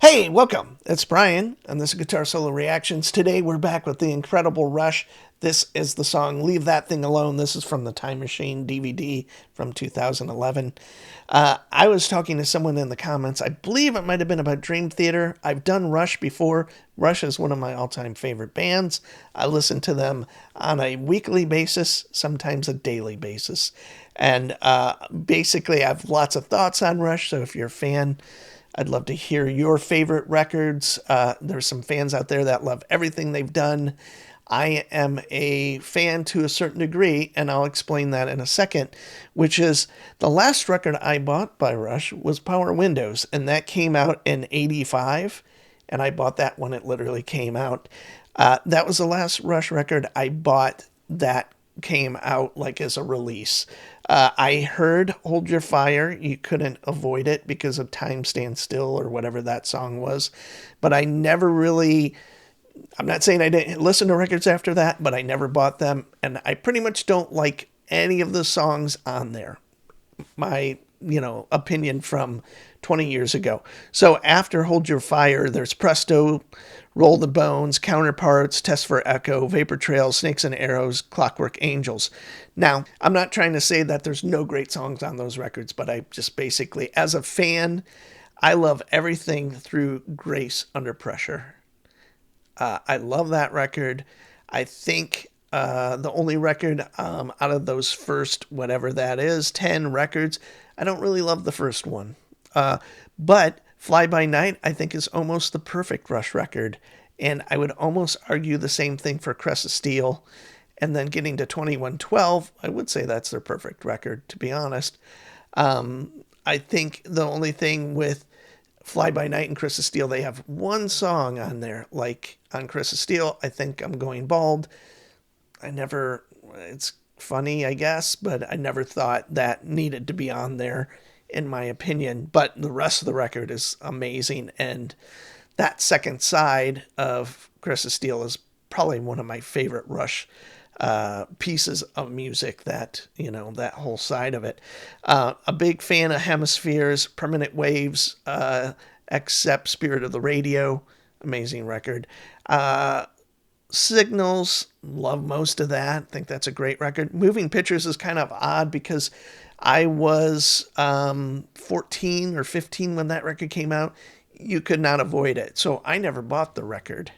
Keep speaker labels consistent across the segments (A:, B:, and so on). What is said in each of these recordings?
A: Hey, welcome. It's Brian, and this is Guitar Solo Reactions. Today we're back with the incredible Rush. This is the song Leave That Thing Alone. This is from the Time Machine DVD from 2011. I was talking to someone in the comments. I believe it might have been about Dream Theater. I've done Rush before. Rush is one of my all-time favorite bands. I listen to them on a weekly basis, sometimes a daily basis. And basically, I have lots of thoughts on Rush, so if you're a fan, I'd love to hear your favorite records. There's some fans out there that love everything they've done. I am a fan to a certain degree, and I'll explain that in a second, which is the last record I bought by Rush was Power Windows, and that came out in 85, and I bought that when it literally came out. That was the last Rush record I bought that came out like as a release. I heard Hold Your Fire. You couldn't avoid it because of Time Stands Still or whatever that song was. But I never really, I'm not saying I didn't listen to records after that, but I never bought them. And I pretty much don't like any of the songs on there. My, opinion from 20 years ago. So after Hold Your Fire, there's Presto, Roll the Bones, Counterparts, Test for Echo, Vapor Trail, Snakes and Arrows, Clockwork Angels. Now, I'm not trying to say that there's no great songs on those records, but I just basically, as a fan, I love everything through Grace Under Pressure. I love that record. I think the only record out of those first, whatever that is, 10 records, I don't really love the first one. But Fly By Night, I think, is almost the perfect Rush record. And I would almost argue the same thing for Crest of Steel. And then getting to 2112, I would say that's their perfect record, to be honest. I think the only thing with Fly By Night and Crest of Steel, they have one song on there. Like on Crest of Steel, I Think I'm Going Bald. It's funny, I guess, but I never thought that needed to be on there, in my opinion. But the rest of the record is amazing. And that second side of Crest of Steel is probably one of my favorite Rush pieces of music, that whole side of it. A big fan of Hemispheres, Permanent Waves, except Spirit of the Radio, amazing record. Signals, love most of that. Think that's a great record. Moving Pictures is kind of odd because I was 14 or 15 when that record came out. You could not avoid it. So I never bought the record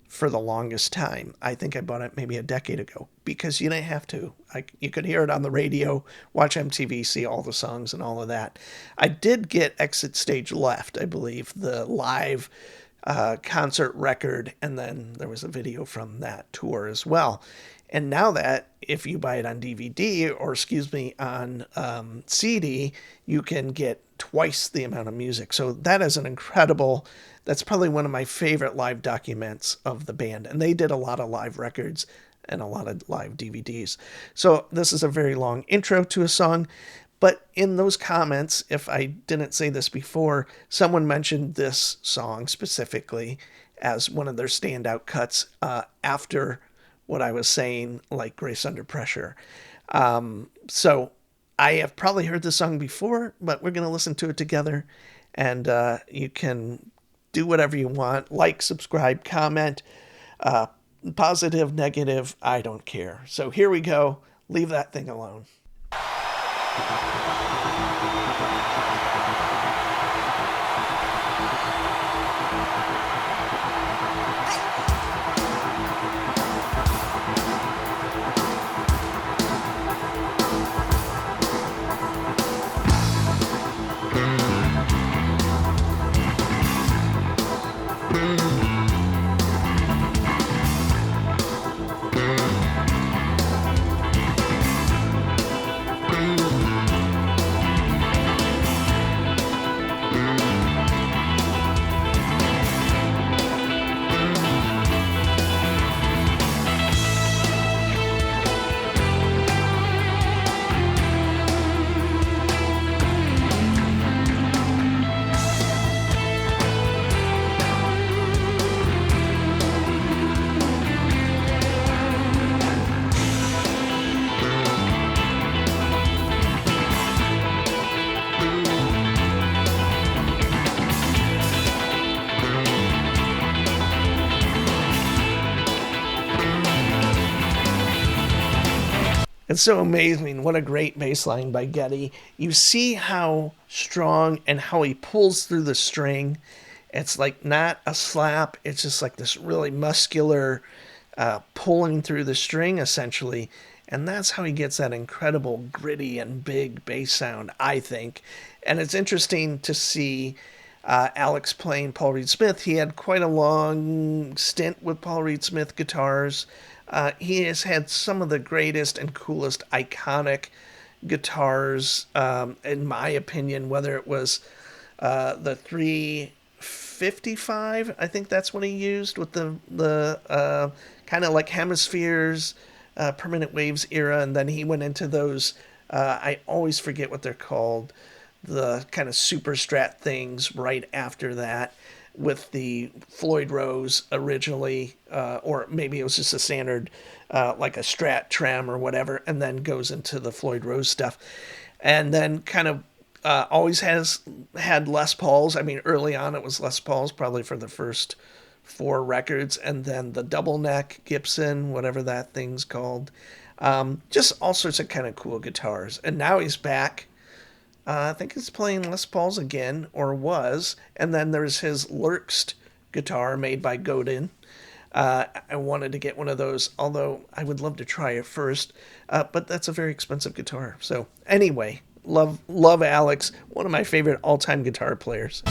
A: for the longest time. I think I bought it maybe a decade ago because you didn't have to. You could hear it on the radio, watch MTV, see all the songs and all of that. I did get Exit Stage Left, I believe, the live concert record, and then there was a video from that tour as well. And now that if you buy it on DVD or on CD, you can get twice the amount of music. So that is that's probably one of my favorite live documents of the band. And they did a lot of live records and a lot of live DVDs. So this is a very long intro to a song. But in those comments, if I didn't say this before, someone mentioned this song specifically as one of their standout cuts after what I was saying, like Grace Under Pressure. So I have probably heard this song before, but we're going to listen to it together. And you can do whatever you want. Like, subscribe, comment, positive, negative, I don't care. So here we go. Leave That Thing Alone. It's so amazing. What a great bass line by Getty. You see how strong and how he pulls through the string. It's like not a slap, it's just like this really muscular pulling through the string, essentially. And that's how he gets that incredible, gritty, and big bass sound, I think. And it's interesting to see Alex playing Paul Reed Smith. He had quite a long stint with Paul Reed Smith guitars. He has had some of the greatest and coolest iconic guitars, in my opinion, whether it was the 355, I think that's what he used with the kind of like Hemispheres, Permanent Waves era, and then he went into those, I always forget what they're called, the kind of super strat things right after that with the Floyd Rose originally, or maybe it was just a standard, like a Strat Trem or whatever, and then goes into the Floyd Rose stuff. And then kind of always has had Les Pauls. I mean, early on it was Les Pauls, probably for the first four records, and then the double neck Gibson, whatever that thing's called. Just all sorts of kind of cool guitars. And now he's back. I think he's playing Les Pauls again, or was. And then there's his Lurkst guitar made by Godin. I wanted to get one of those, although I would love to try it first. But that's a very expensive guitar. So anyway, love Alex, one of my favorite all-time guitar players.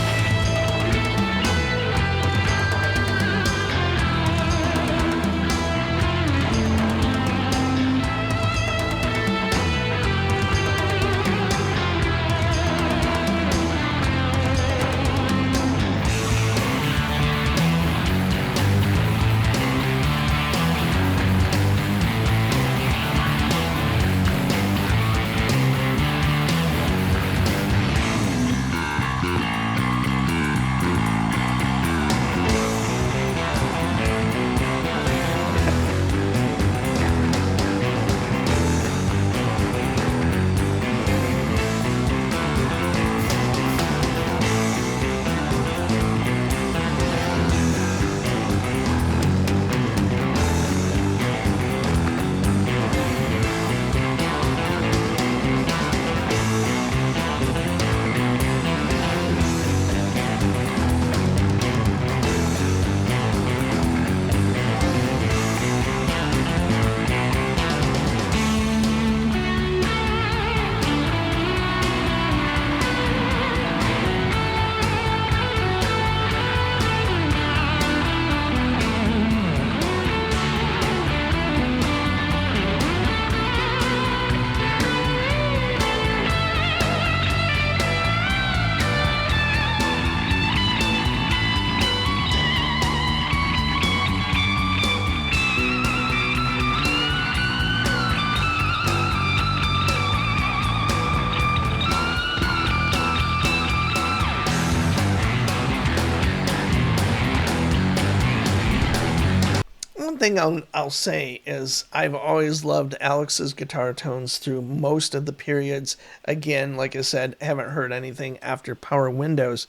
A: One thing I'll say is I've always loved Alex's guitar tones through most of the periods. Again, like I said, haven't heard anything after Power Windows.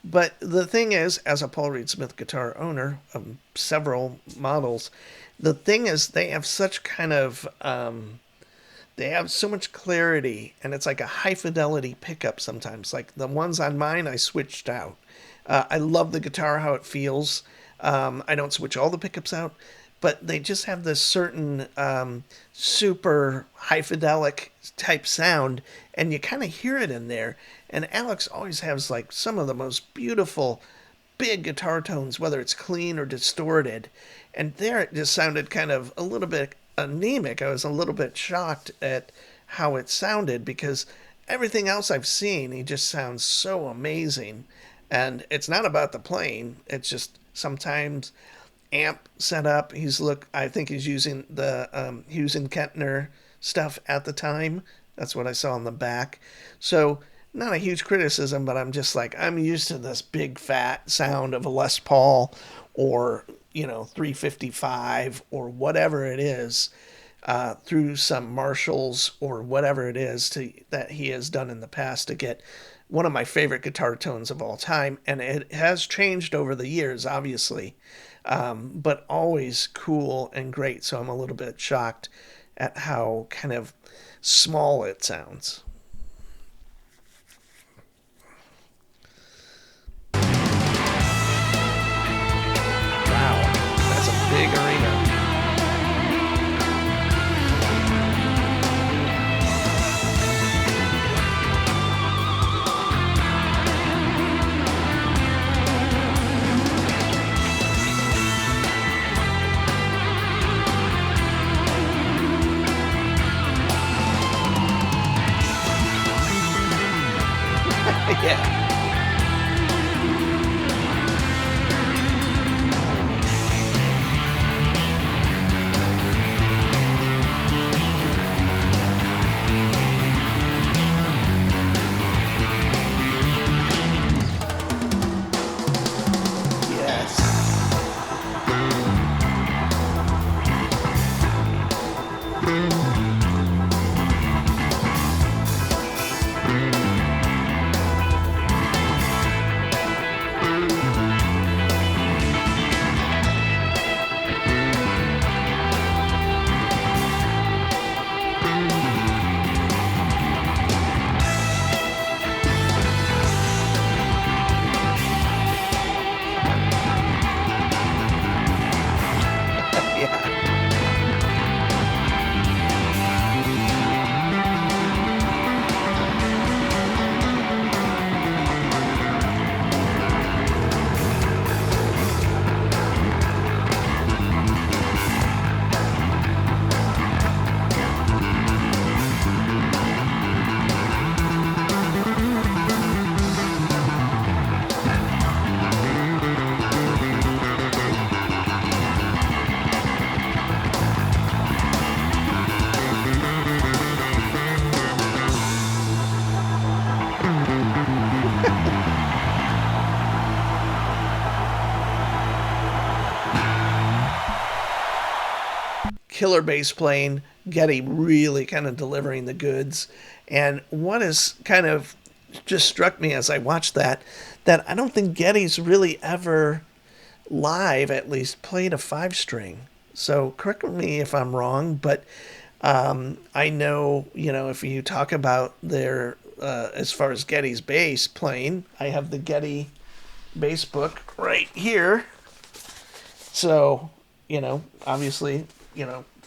A: But the thing is, as a Paul Reed Smith guitar owner of several models, the thing is they have such kind of they have so much clarity, and it's like a high fidelity pickup sometimes. Like the ones on mine, I switched out. I love the guitar, how it feels. I don't switch all the pickups out, but they just have this certain super high fidelic type sound, and you kind of hear it in there. And Alex always has like some of the most beautiful big guitar tones, whether it's clean or distorted. And there it just sounded kind of a little bit anemic. I was a little bit shocked at how it sounded because everything else I've seen, he just sounds so amazing. And it's not about the playing. It's just sometimes amp setup. I think he's using the Hughes and Kettner stuff at the time. That's what I saw on the back. So not a huge criticism, but I'm just like, I'm used to this big fat sound of a Les Paul or, 355 or whatever it is, through some Marshalls or whatever it is that he has done in the past to get one of my favorite guitar tones of all time. And it has changed over the years, obviously, but always cool and great. So I'm a little bit shocked at how kind of small it sounds. Wow, that's a big arena. Yeah. Yes. Yeah. Killer bass playing, Geddy really kind of delivering the goods. And what has kind of just struck me as I watched that I don't think Geddy's really ever live, at least, played a five string. So correct me if I'm wrong, but I know, if you talk about their, as far as Geddy's bass playing, I have the Geddy bass book right here. So, obviously,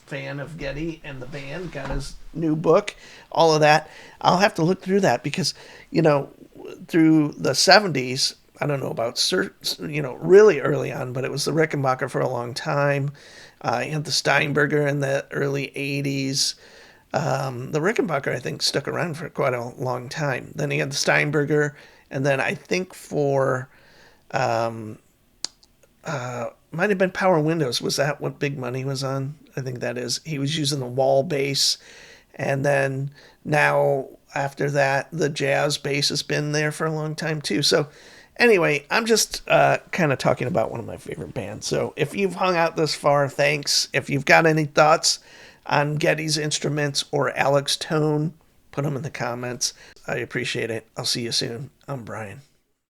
A: fan of Geddy and the band, got his new book, all of that. I'll have to look through that because, through the 70s, I don't know about, really early on, but it was the Rickenbacker for a long time. You had the Steinberger in the early 80s. The Rickenbacker, I think, stuck around for quite a long time. Then he had the Steinberger, and then I think for might have been Power Windows. Was that what Big Money was on? I think that is. He was using the wall bass. And then now, after that, the jazz bass has been there for a long time, too. So, anyway, I'm just kind of talking about one of my favorite bands. So, if you've hung out this far, thanks. If you've got any thoughts on Geddy's instruments or Alex Tone, put them in the comments. I appreciate it. I'll see you soon. I'm Brian.